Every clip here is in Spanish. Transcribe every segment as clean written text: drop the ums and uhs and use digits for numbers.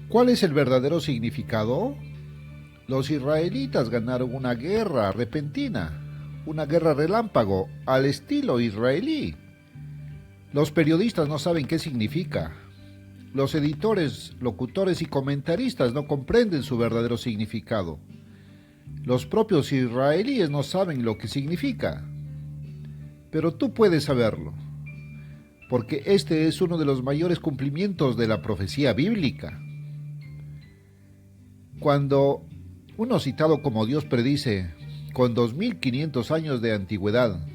¿Cuál es el verdadero significado? Los israelitas ganaron una guerra repentina, una guerra relámpago, al estilo israelí. Los periodistas no saben qué significa. Los editores, locutores y comentaristas no comprenden su verdadero significado. Los propios israelíes no saben lo que significa. Pero tú puedes saberlo, porque este es uno de los mayores cumplimientos de la profecía bíblica. Cuando uno citado como Dios predice, con 2500 años de antigüedad,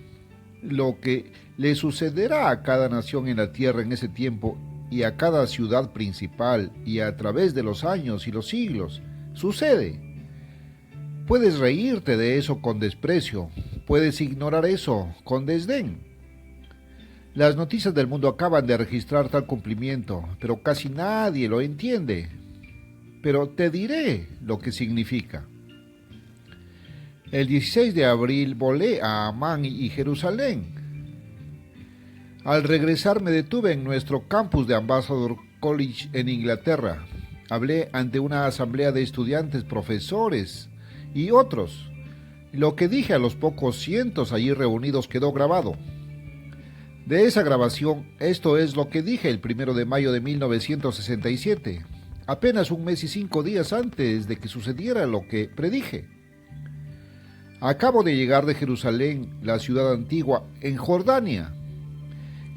lo que le sucederá a cada nación en la tierra en ese tiempo y a cada ciudad principal y a través de los años y los siglos, sucede. Puedes reírte de eso con desprecio, puedes ignorar eso con desdén. Las noticias del mundo acaban de registrar tal cumplimiento, pero casi nadie lo entiende. Pero te diré lo que significa. El 16 de abril volé a Amán y Jerusalén. Al regresar me detuve en nuestro campus de Ambassador College en Inglaterra. Hablé ante una asamblea de estudiantes, profesores y otros. Lo que dije a los pocos cientos allí reunidos quedó grabado. De esa grabación, esto es lo que dije el 1 de mayo de 1967, apenas un mes y 5 días antes de que sucediera lo que predije. Acabo de llegar de Jerusalén, la ciudad antigua, en Jordania,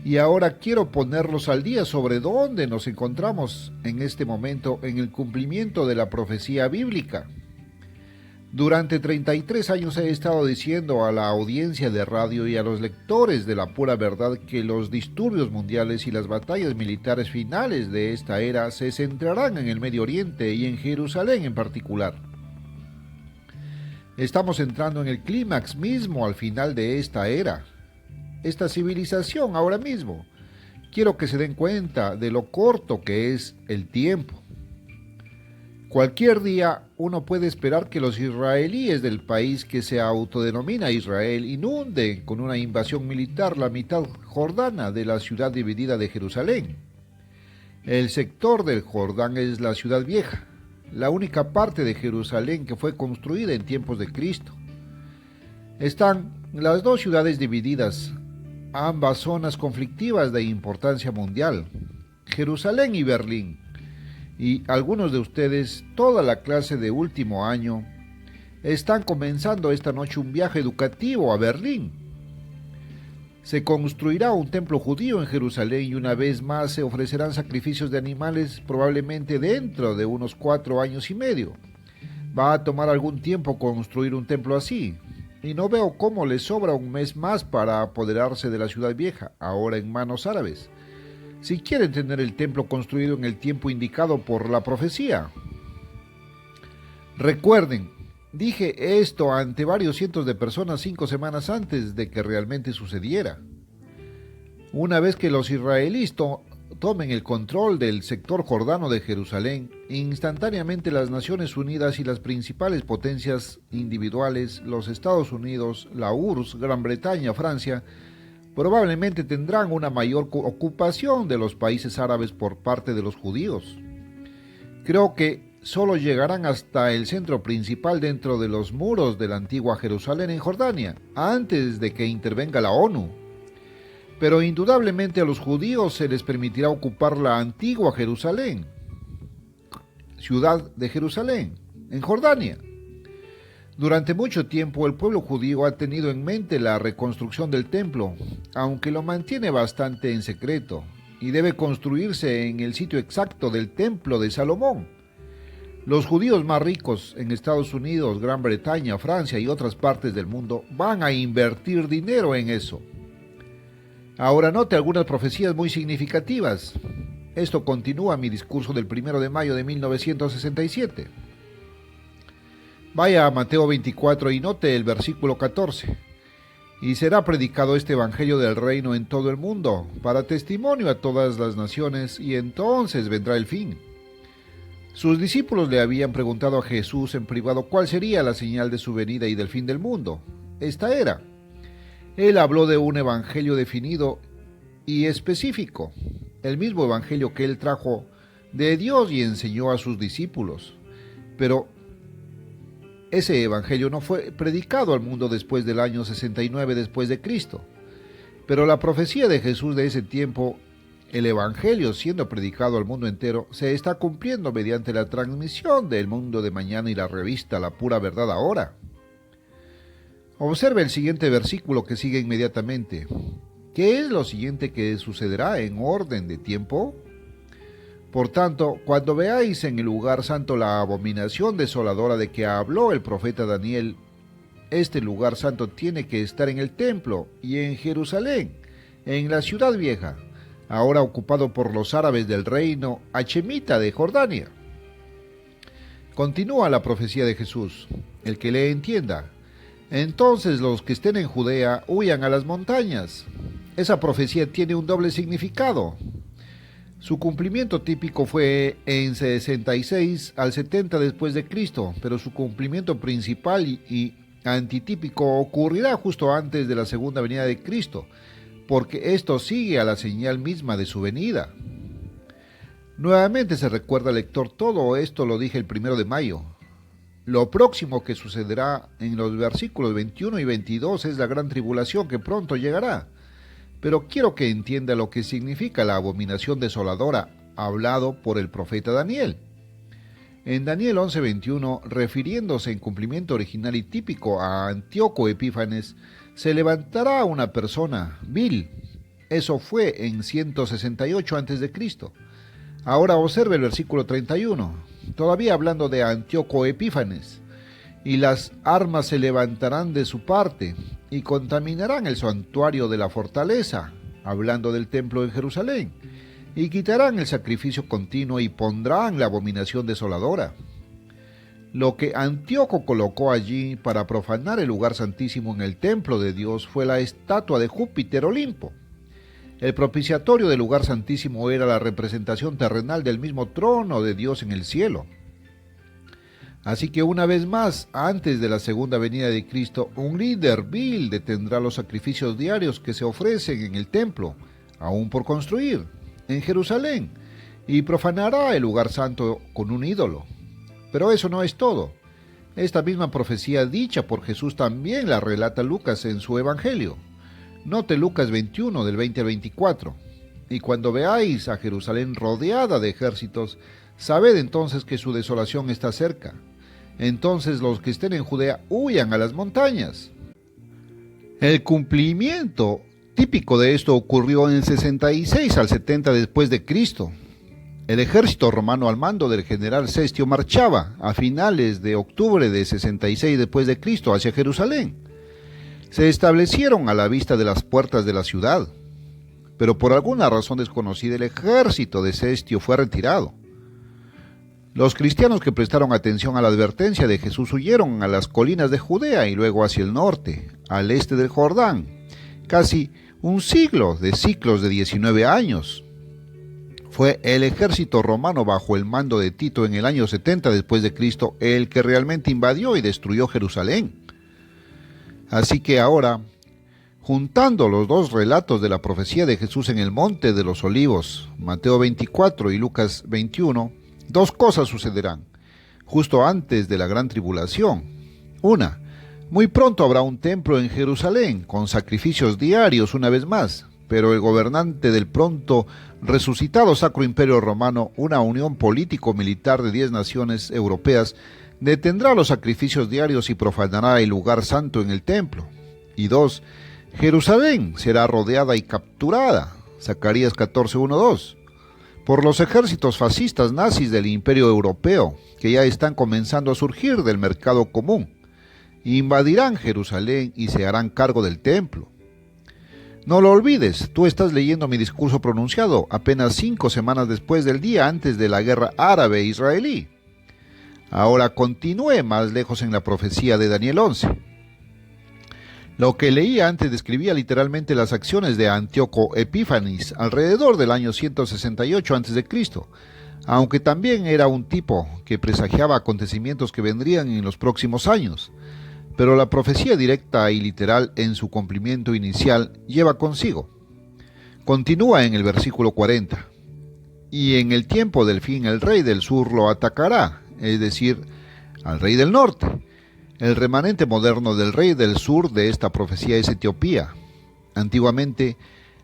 y ahora quiero ponerlos al día sobre dónde nos encontramos en este momento en el cumplimiento de la profecía bíblica. Durante 33 años he estado diciendo a la audiencia de radio y a los lectores de la pura verdad que los disturbios mundiales y las batallas militares finales de esta era se centrarán en el Medio Oriente y en Jerusalén en particular. Estamos entrando en el clímax mismo al final de esta era, esta civilización ahora mismo. Quiero que se den cuenta de lo corto que es el tiempo. Cualquier día uno puede esperar que los israelíes del país que se autodenomina Israel inunden con una invasión militar la mitad jordana de la ciudad dividida de Jerusalén. El sector del Jordán es la ciudad vieja, la única parte de Jerusalén que fue construida en tiempos de Cristo. Están las dos ciudades divididas, ambas zonas conflictivas de importancia mundial, Jerusalén y Berlín. Y algunos de ustedes, toda la clase de último año, están comenzando esta noche un viaje educativo a Berlín. Se construirá un templo judío en Jerusalén y una vez más se ofrecerán sacrificios de animales probablemente dentro de unos 4 años y medio. Va a tomar algún tiempo construir un templo así, y no veo cómo les sobra un mes más para apoderarse de la ciudad vieja, ahora en manos árabes, si quieren tener el templo construido en el tiempo indicado por la profecía. Recuerden, dije esto ante varios cientos de personas 5 semanas antes de que realmente sucediera. Una vez que los israelíes tomen el control del sector jordano de Jerusalén, instantáneamente las Naciones Unidas y las principales potencias individuales, los Estados Unidos, la URSS, Gran Bretaña, Francia, probablemente tendrán una mayor ocupación de los países árabes por parte de los judíos. Creo que solo llegarán hasta el centro principal dentro de los muros de la antigua Jerusalén en Jordania, antes de que intervenga la ONU. Pero indudablemente a los judíos se les permitirá ocupar la antigua Jerusalén, ciudad de Jerusalén, en Jordania. Durante mucho tiempo el pueblo judío ha tenido en mente la reconstrucción del templo, aunque lo mantiene bastante en secreto, y debe construirse en el sitio exacto del templo de Salomón. Los judíos más ricos en Estados Unidos, Gran Bretaña, Francia y otras partes del mundo van a invertir dinero en eso. Ahora note algunas profecías muy significativas. Esto continúa mi discurso del 1 de mayo de 1967. Vaya a Mateo 24 y note el versículo 14. Y será predicado este evangelio del reino en todo el mundo, para testimonio a todas las naciones, y entonces vendrá el fin. Sus discípulos le habían preguntado a Jesús en privado cuál sería la señal de su venida y del fin del mundo. Esta era. Él habló de un evangelio definido y específico, el mismo evangelio que él trajo de Dios y enseñó a sus discípulos. Pero ese evangelio no fue predicado al mundo después del año 69 después de Cristo. Pero la profecía de Jesús de ese tiempo, el evangelio siendo predicado al mundo entero, se está cumpliendo mediante la transmisión del Mundo de Mañana y la revista La Pura Verdad Ahora. Observe el siguiente versículo que sigue inmediatamente. ¿Qué es lo siguiente que sucederá en orden de tiempo? Por tanto, cuando veáis en el lugar santo la abominación desoladora de que habló el profeta Daniel, este lugar santo tiene que estar en el templo y en Jerusalén, en la ciudad vieja, ahora ocupado por los árabes del reino hachemita de Jordania. Continúa la profecía de Jesús, el que le entienda. Entonces los que estén en Judea huyan a las montañas. Esa profecía tiene un doble significado. Su cumplimiento típico fue en 66 al 70 después de Cristo, pero su cumplimiento principal y antitípico ocurrirá justo antes de la segunda venida de Cristo, porque esto sigue a la señal misma de su venida. Nuevamente se recuerda al lector, todo esto lo dije el 1 de mayo. Lo próximo que sucederá en los versículos 21 y 22 es la gran tribulación que pronto llegará. Pero quiero que entienda lo que significa la abominación desoladora, hablado por el profeta Daniel. En Daniel 11:21, refiriéndose en cumplimiento original y típico a Antíoco Epífanes, se levantará una persona, vil. Eso fue en 168 a.C. Ahora observe el versículo 31, todavía hablando de Antíoco Epífanes. Y las armas se levantarán de su parte, y contaminarán el santuario de la fortaleza, hablando del templo en Jerusalén, y quitarán el sacrificio continuo y pondrán la abominación desoladora. Lo que Antíoco colocó allí para profanar el lugar santísimo en el templo de Dios fue la estatua de Júpiter Olimpo. El propiciatorio del lugar santísimo era la representación terrenal del mismo trono de Dios en el cielo. Así que una vez más, antes de la segunda venida de Cristo, un líder vil detendrá los sacrificios diarios que se ofrecen en el templo, aún por construir, en Jerusalén, y profanará el lugar santo con un ídolo. Pero eso no es todo. Esta misma profecía dicha por Jesús también la relata Lucas en su Evangelio. Note Lucas 21, del 20 al 24. Y cuando veáis a Jerusalén rodeada de ejércitos, sabed entonces que su desolación está cerca. Entonces los que estén en Judea huyan a las montañas. El cumplimiento típico de esto ocurrió en 66 al 70 después de Cristo. El ejército romano al mando del general Cestio marchaba a finales de octubre de 66 después de Cristo hacia Jerusalén. Se establecieron a la vista de las puertas de la ciudad, pero por alguna razón desconocida el ejército de Cestio fue retirado. Los cristianos que prestaron atención a la advertencia de Jesús huyeron a las colinas de Judea y luego hacia el norte, al este del Jordán, casi un siglo de ciclos de 19 años. Fue el ejército romano bajo el mando de Tito en el año 70 después de Cristo el que realmente invadió y destruyó Jerusalén. Así que ahora, juntando los dos relatos de la profecía de Jesús en el Monte de los Olivos, Mateo 24 y Lucas 21, dos cosas sucederán, justo antes de la gran tribulación. Una, muy pronto habrá un templo en Jerusalén, con sacrificios diarios una vez más, pero el gobernante del pronto resucitado Sacro Imperio Romano, una unión político-militar de 10 naciones europeas, detendrá los sacrificios diarios y profanará el lugar santo en el templo. Y dos, Jerusalén será rodeada y capturada, Zacarías 14:1-2. por los ejércitos fascistas nazis del Imperio Europeo, que ya están comenzando a surgir del mercado común. Invadirán Jerusalén y se harán cargo del templo. No lo olvides, tú estás leyendo mi discurso pronunciado apenas 5 semanas después del día antes de la guerra árabe-israelí. Ahora continúe más lejos en la profecía de Daniel 11. Lo que leía antes describía literalmente las acciones de Antíoco Epífanes alrededor del año 168 a.C., aunque también era un tipo que presagiaba acontecimientos que vendrían en los próximos años. Pero la profecía directa y literal en su cumplimiento inicial lleva consigo. Continúa en el versículo 40. y en el tiempo del fin el rey del sur lo atacará, es decir, al rey del norte. El remanente moderno del rey del sur de esta profecía es Etiopía. Antiguamente,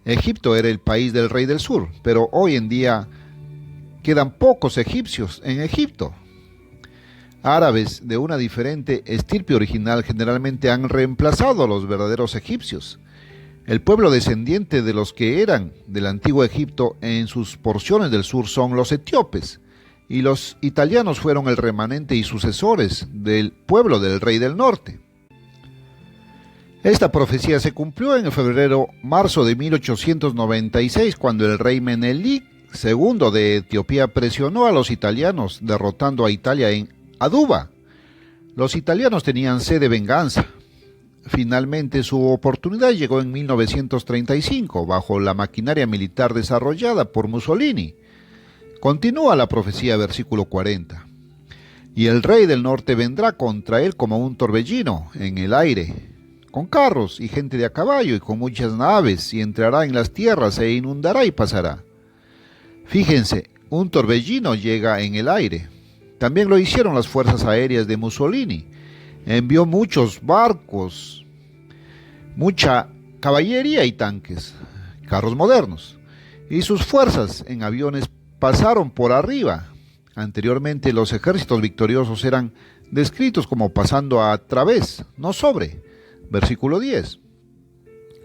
Egipto era el país del rey del sur, pero hoy en día quedan pocos egipcios en Egipto. Árabes de una diferente estirpe original generalmente han reemplazado a los verdaderos egipcios. El pueblo descendiente de los que eran del antiguo Egipto en sus porciones del sur son los etíopes, y los italianos fueron el remanente y sucesores del pueblo del rey del norte. Esta profecía se cumplió en febrero-marzo de 1896, cuando el rey Menelik II de Etiopía presionó a los italianos, derrotando a Italia en Aduba. Los italianos tenían sed de venganza. Finalmente su oportunidad llegó en 1935, bajo la maquinaria militar desarrollada por Mussolini. Continúa la profecía, versículo 40. Y el rey del norte vendrá contra él como un torbellino en el aire, con carros y gente de a caballo y con muchas naves, y entrará en las tierras e inundará y pasará. Fíjense, un torbellino llega en el aire. También lo hicieron las fuerzas aéreas de Mussolini. Envió muchos barcos, mucha caballería y tanques, carros modernos, y sus fuerzas en aviones pasaron por arriba. Anteriormente los ejércitos victoriosos eran descritos como pasando a través, no sobre. Versículo 10.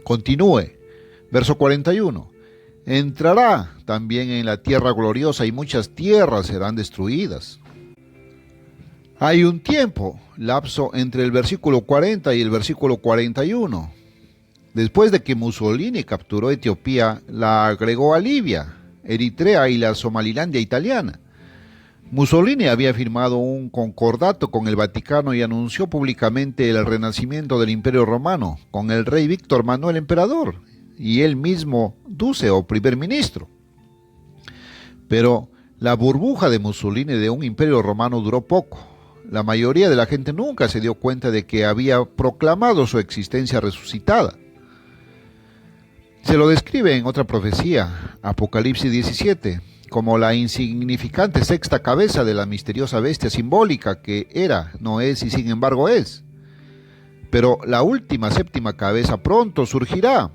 Continúe. Verso 41. Entrará también en la tierra gloriosa y muchas tierras serán destruidas. Hay un tiempo, lapso entre el versículo 40 y el versículo 41. Después de que Mussolini capturó Etiopía, la agregó a Libia, Eritrea y la Somalilandia italiana. Mussolini había firmado un concordato con el Vaticano y anunció públicamente el renacimiento del Imperio Romano, con el rey Víctor Manuel Emperador y él mismo duce o primer ministro. Pero la burbuja de Mussolini de un imperio romano duró poco. La mayoría de la gente nunca se dio cuenta de que había proclamado su existencia resucitada. Se lo describe en otra profecía, Apocalipsis 17, como la insignificante sexta cabeza de la misteriosa bestia simbólica que era, no es y sin embargo es. Pero la última séptima cabeza pronto surgirá.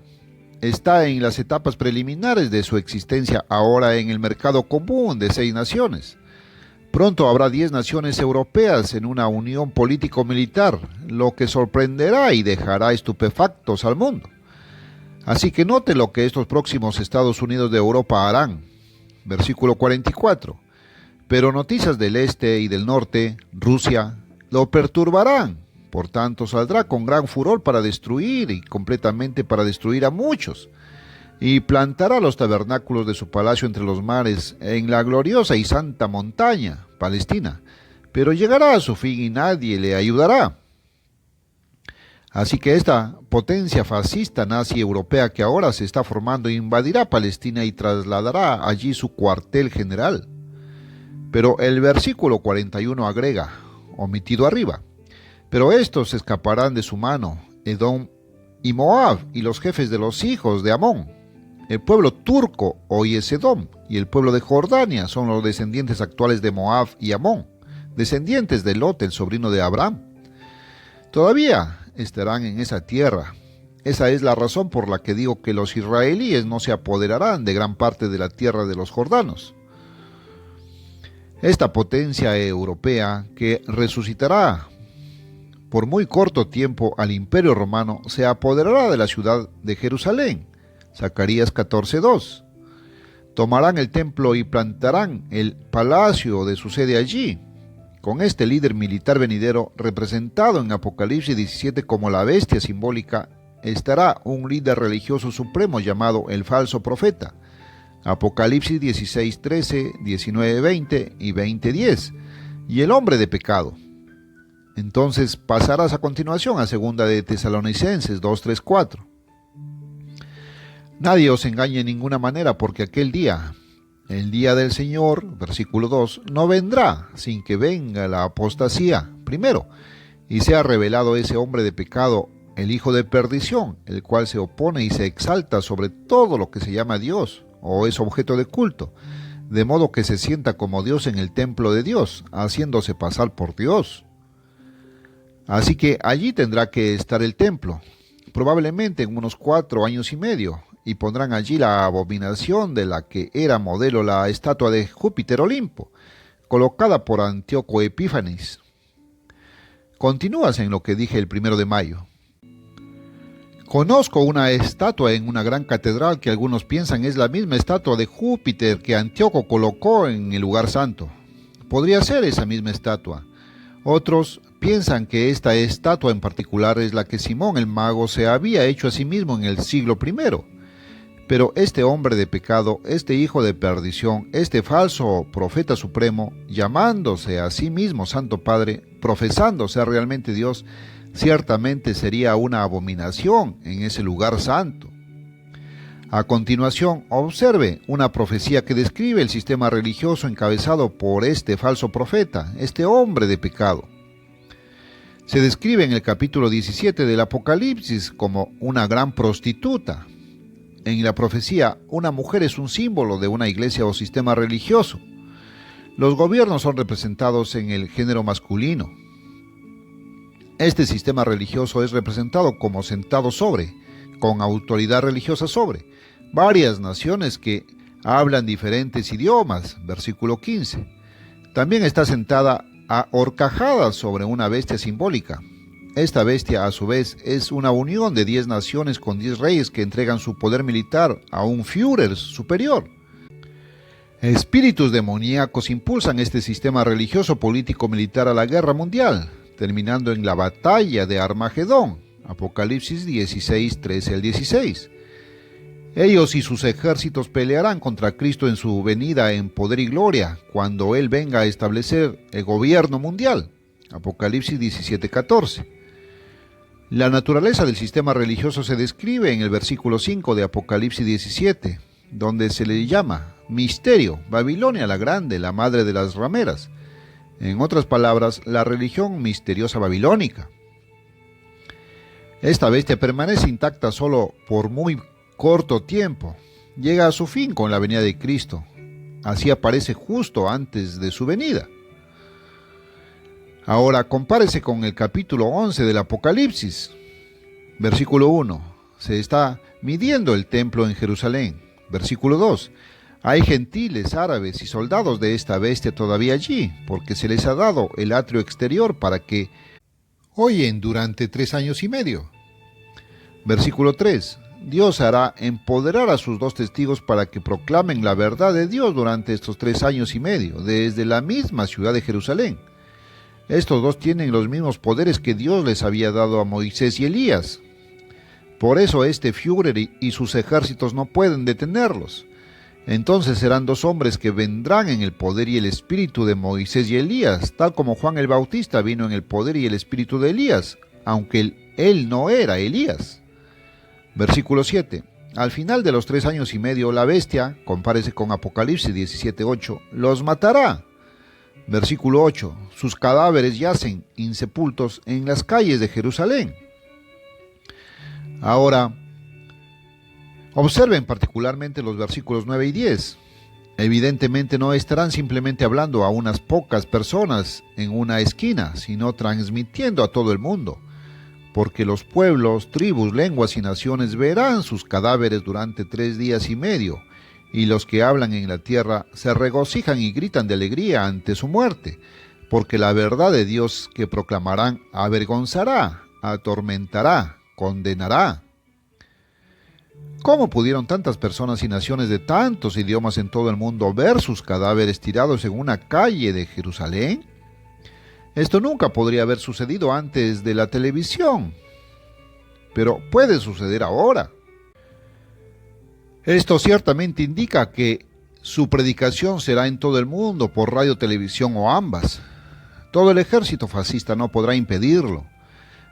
Está en las etapas preliminares de su existencia ahora en el mercado común de 6 naciones. Pronto habrá 10 naciones europeas en una unión político-militar, lo que sorprenderá y dejará estupefactos al mundo. Así que note lo que estos próximos Estados Unidos de Europa harán. Versículo 44. Pero noticias del este y del norte, Rusia, lo perturbarán. Por tanto, saldrá con gran furor para destruir y completamente para destruir a muchos. Y plantará los tabernáculos de su palacio entre los mares, en la gloriosa y santa montaña, Palestina. Pero llegará a su fin y nadie le ayudará. Así que esta potencia fascista nazi europea que ahora se está formando invadirá Palestina y trasladará allí su cuartel general. Pero el versículo 41 agrega, omitido arriba, pero estos escaparán de su mano, Edom y Moab y los jefes de los hijos de Amón. El pueblo turco hoy es Edom y el pueblo de Jordania son los descendientes actuales de Moab y Amón, descendientes de Lot, el sobrino de Abraham. Todavía estarán en esa tierra. Esa es la razón por la que digo que los israelíes no se apoderarán de gran parte de la tierra de los jordanos. Esta potencia europea que resucitará por muy corto tiempo al Imperio Romano se apoderará de la ciudad de Jerusalén. Zacarías 14:2. Tomarán el templo y plantarán el palacio de su sede allí. Con este líder militar venidero, representado en Apocalipsis 17 como la bestia simbólica, estará un líder religioso supremo llamado el falso profeta. Apocalipsis 16:13, 19:20 y 20:10. Y el hombre de pecado. Entonces pasarás a continuación a 2 de Tesalonicenses 2:3-4. Nadie os engañe en ninguna manera, porque aquel día, el día del Señor, versículo 2, no vendrá sin que venga la apostasía primero, y sea revelado ese hombre de pecado, el hijo de perdición, el cual se opone y se exalta sobre todo lo que se llama Dios, o es objeto de culto, de modo que se sienta como Dios en el templo de Dios, haciéndose pasar por Dios. Así que allí tendrá que estar el templo, probablemente en unos 4 años y medio, y pondrán allí la abominación de la que era modelo la estatua de Júpiter Olimpo, colocada por Antíoco Epífanes. Continúas en lo que dije el 1 de mayo. Conozco una estatua en una gran catedral que algunos piensan es la misma estatua de Júpiter que Antíoco colocó en el lugar santo. Podría ser esa misma estatua. Otros piensan que esta estatua en particular es la que Simón el mago se había hecho a sí mismo en el siglo I. Pero este hombre de pecado, este hijo de perdición, este falso profeta supremo, llamándose a sí mismo Santo Padre, profesando ser realmente Dios, ciertamente sería una abominación en ese lugar santo. A continuación, observe una profecía que describe el sistema religioso encabezado por este falso profeta, este hombre de pecado. Se describe en el capítulo 17 del Apocalipsis como una gran prostituta. En la profecía, una mujer es un símbolo de una iglesia o sistema religioso. Los gobiernos son representados en el género masculino. Este sistema religioso es representado como sentado sobre, con autoridad religiosa sobre, varias naciones que hablan diferentes idiomas, versículo 15. También está sentada a horcajadas sobre una bestia simbólica. Esta bestia, a su vez, es una unión de 10 naciones con 10 reyes que entregan su poder militar a un Führer superior. Espíritus demoníacos impulsan este sistema religioso político militar a la guerra mundial, terminando en la batalla de Armagedón, Apocalipsis 16, 13 al 16. Ellos y sus ejércitos pelearán contra Cristo en su venida en poder y gloria, cuando Él venga a establecer el gobierno mundial, Apocalipsis 17, 14. La naturaleza del sistema religioso se describe en el versículo 5 de Apocalipsis 17, donde se le llama misterio, Babilonia la Grande, la madre de las rameras. En otras palabras, la religión misteriosa babilónica. Esta bestia permanece intacta solo por muy corto tiempo. Llega a su fin con la venida de Cristo. Así aparece justo antes de su venida. Ahora compárese con el capítulo 11 del Apocalipsis. Versículo 1. Se está midiendo el templo en Jerusalén. Versículo 2. Hay gentiles, árabes y soldados de esta bestia todavía allí, porque se les ha dado el atrio exterior para que oyen durante 3 años y medio. Versículo 3. Dios hará empoderar a sus 2 testigos para que proclamen la verdad de Dios durante estos 3 años y medio, desde la misma ciudad de Jerusalén. Estos 2 tienen los mismos poderes que Dios les había dado a Moisés y Elías. Por eso este Führer y sus ejércitos no pueden detenerlos. Entonces serán 2 hombres que vendrán en el poder y el espíritu de Moisés y Elías, tal como Juan el Bautista vino en el poder y el espíritu de Elías, aunque él no era Elías. Versículo 7. Al final de los 3 años y medio, la bestia, compárese con Apocalipsis 17:8, los matará. Versículo 8. Sus cadáveres yacen insepultos en las calles de Jerusalén. Ahora, observen particularmente los versículos 9 y 10. Evidentemente no estarán simplemente hablando a unas pocas personas en una esquina, sino transmitiendo a todo el mundo, porque los pueblos, tribus, lenguas y naciones verán sus cadáveres durante 3 días y medio, y los que hablan en la tierra se regocijan y gritan de alegría ante su muerte, porque la verdad de Dios que proclamarán avergonzará, atormentará, condenará. ¿Cómo pudieron tantas personas y naciones de tantos idiomas en todo el mundo ver sus cadáveres tirados en una calle de Jerusalén? Esto nunca podría haber sucedido antes de la televisión, pero puede suceder ahora. Esto ciertamente indica que su predicación será en todo el mundo por radio, televisión o ambas. Todo el ejército fascista no podrá impedirlo.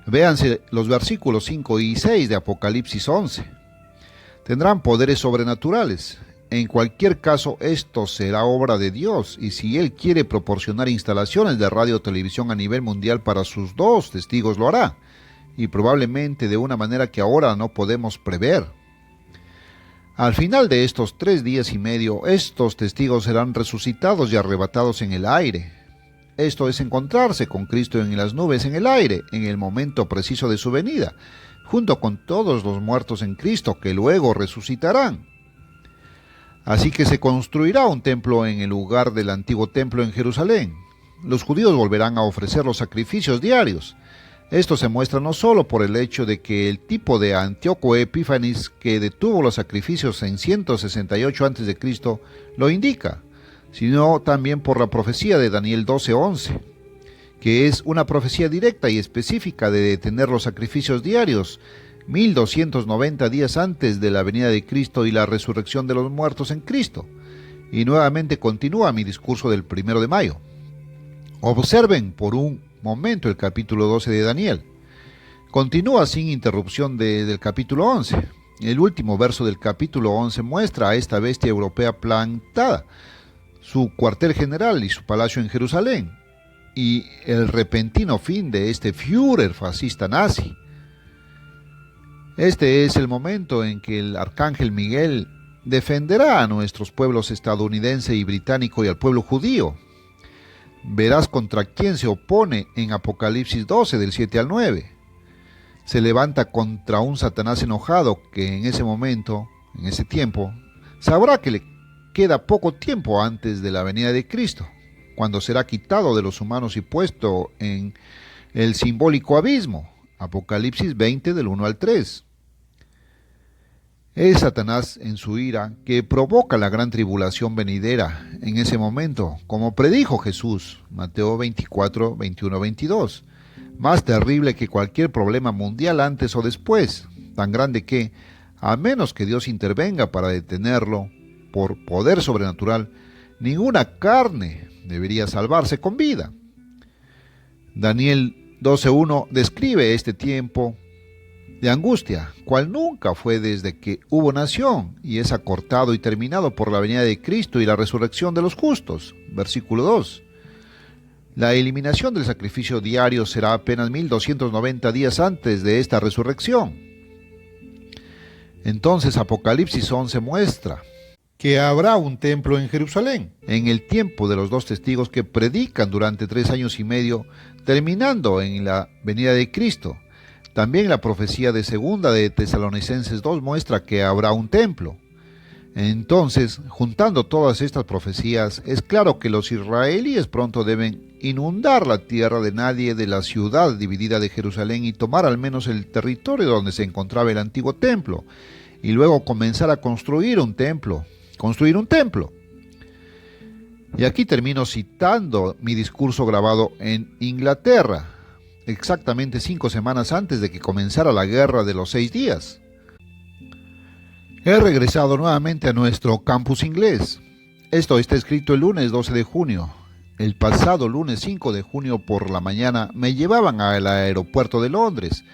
Véanse los versículos 5 y 6 de Apocalipsis 11. Tendrán poderes sobrenaturales. En cualquier caso, esto será obra de Dios, y si Él quiere proporcionar instalaciones de radio o televisión a nivel mundial para sus 2 testigos, lo hará, y probablemente de una manera que ahora no podemos prever. Al final de estos 3 días y medio, estos testigos serán resucitados y arrebatados en el aire. Esto es encontrarse con Cristo en las nubes en el aire, en el momento preciso de su venida, junto con todos los muertos en Cristo que luego resucitarán. Así que se construirá un templo en el lugar del antiguo templo en Jerusalén. Los judíos volverán a ofrecer los sacrificios diarios. Esto se muestra no solo por el hecho de que el tipo de Antíoco Epífanes que detuvo los sacrificios en 168 a.C. lo indica, sino también por la profecía de Daniel 12:11, que es una profecía directa y específica de detener los sacrificios diarios 1290 días antes de la venida de Cristo y la resurrección de los muertos en Cristo. Y nuevamente continúa mi discurso del 1 de mayo. Observen por un momento el capítulo 12 de Daniel. Continúa sin interrupción desde el capítulo 11. El último verso del capítulo 11 muestra a esta bestia europea plantada, su cuartel general y su palacio en Jerusalén, y el repentino fin de este Führer fascista nazi. Este es el momento en que el arcángel Miguel defenderá a nuestros pueblos estadounidense y británico y al pueblo judío. Verás contra quién se opone en Apocalipsis 12 del 7 al 9. Se levanta contra un Satanás enojado que en ese momento, en ese tiempo, sabrá que le queda poco tiempo antes de la venida de Cristo, cuando será quitado de los humanos y puesto en el simbólico abismo. Apocalipsis 20 del 1 al 3. Es Satanás en su ira que provoca la gran tribulación venidera en ese momento, como predijo Jesús, Mateo 24, 21, 22, más terrible que cualquier problema mundial antes o después, tan grande que, a menos que Dios intervenga para detenerlo por poder sobrenatural, ninguna carne debería salvarse con vida. Daniel 12:1 describe este tiempo de angustia, cual nunca fue desde que hubo nación, y es acortado y terminado por la venida de Cristo y la resurrección de los justos. Versículo 2. La eliminación del sacrificio diario será apenas 1290 días antes de esta resurrección. Entonces Apocalipsis 11 muestra que habrá un templo en Jerusalén, en el tiempo de los dos testigos que predican durante 3 años y medio, terminando en la venida de Cristo. También la profecía de segunda de Tesalonicenses 2 muestra que habrá un templo. Entonces, juntando todas estas profecías, es claro que los israelíes pronto deben inundar la tierra de nadie de la ciudad dividida de Jerusalén y tomar al menos el territorio donde se encontraba el antiguo templo, y luego comenzar a construir un templo. Y aquí termino citando mi discurso grabado en Inglaterra, exactamente 5 semanas antes de que comenzara la guerra de los 6 días. He regresado nuevamente a nuestro campus inglés. Esto está escrito el lunes 12 de junio. El pasado lunes 5 de junio por la mañana me llevaban al aeropuerto de Londres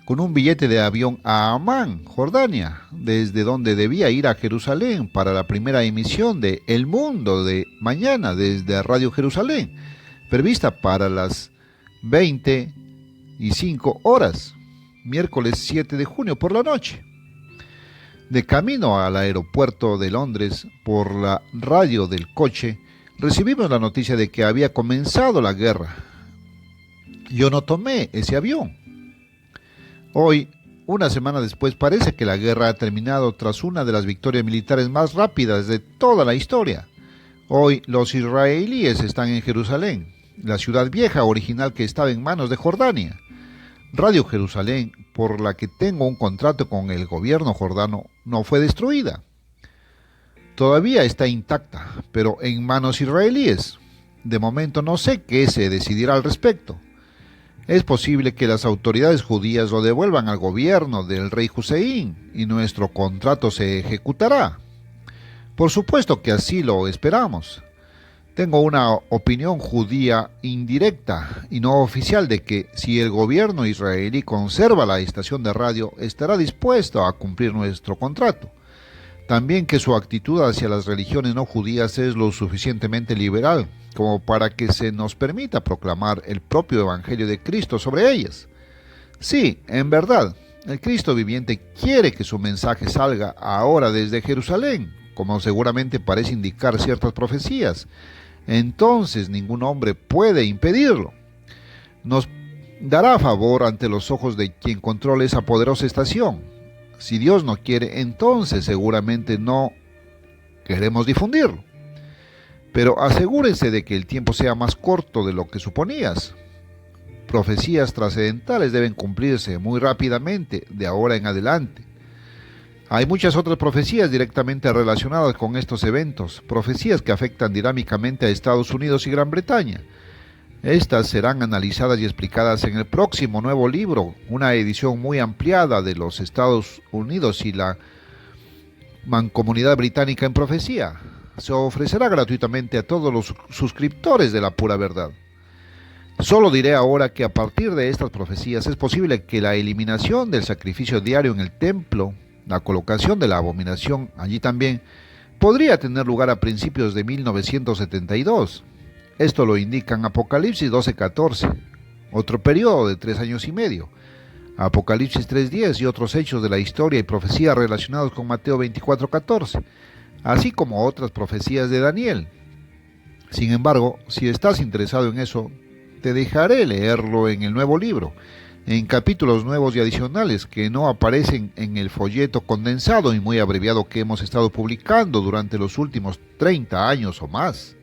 con un billete de avión a Amán, Jordania, desde donde debía ir a Jerusalén para la primera emisión de El Mundo de mañana desde Radio Jerusalén, prevista para las 20:05, miércoles 7 de junio por la noche. De camino al aeropuerto de Londres, por la radio del coche, recibimos la noticia de que había comenzado la guerra. Yo no tomé ese avión. Hoy, una semana después, parece que la guerra ha terminado tras una de las victorias militares más rápidas de toda la historia. Hoy los israelíes están en Jerusalén, la ciudad vieja original que estaba en manos de Jordania. Radio Jerusalén, por la que tengo un contrato con el gobierno jordano, no fue destruida. Todavía está intacta, pero en manos israelíes. De momento no sé qué se decidirá al respecto. Es posible que las autoridades judías lo devuelvan al gobierno del rey Hussein y nuestro contrato se ejecutará. Por supuesto que así lo esperamos. Tengo una opinión judía indirecta y no oficial de que si el gobierno israelí conserva la estación de radio, estará dispuesto a cumplir nuestro contrato. También que su actitud hacia las religiones no judías es lo suficientemente liberal como para que se nos permita proclamar el propio Evangelio de Cristo sobre ellas. Sí, en verdad, El Cristo viviente quiere que su mensaje salga ahora desde Jerusalén, como seguramente parece indicar ciertas profecías. Entonces ningún hombre puede impedirlo. Nos dará favor ante los ojos de quien controle esa poderosa estación. Si Dios no quiere, entonces seguramente no queremos difundirlo. Pero asegúrense de que el tiempo sea más corto de lo que suponías. Profecías trascendentales deben cumplirse muy rápidamente de ahora en adelante. Hay muchas otras profecías directamente relacionadas con estos eventos, profecías que afectan dinámicamente a Estados Unidos y Gran Bretaña. Estas serán analizadas y explicadas en el próximo nuevo libro, una edición muy ampliada de los Estados Unidos y la Mancomunidad Británica en Profecía. Se ofrecerá gratuitamente a todos los suscriptores de La Pura Verdad. Solo diré ahora que a partir de estas profecías es posible que la eliminación del sacrificio diario en el templo, la colocación de la abominación allí también, podría tener lugar a principios de 1972. Esto lo indican Apocalipsis 12:14, otro periodo de 3 años y medio, Apocalipsis 3:10 y otros hechos de la historia y profecías relacionados con Mateo 24:14, así como otras profecías de Daniel. Sin embargo, si estás interesado en eso, te dejaré leerlo en el nuevo libro, en capítulos nuevos y adicionales que no aparecen en el folleto condensado y muy abreviado que hemos estado publicando durante los últimos 30 años o más.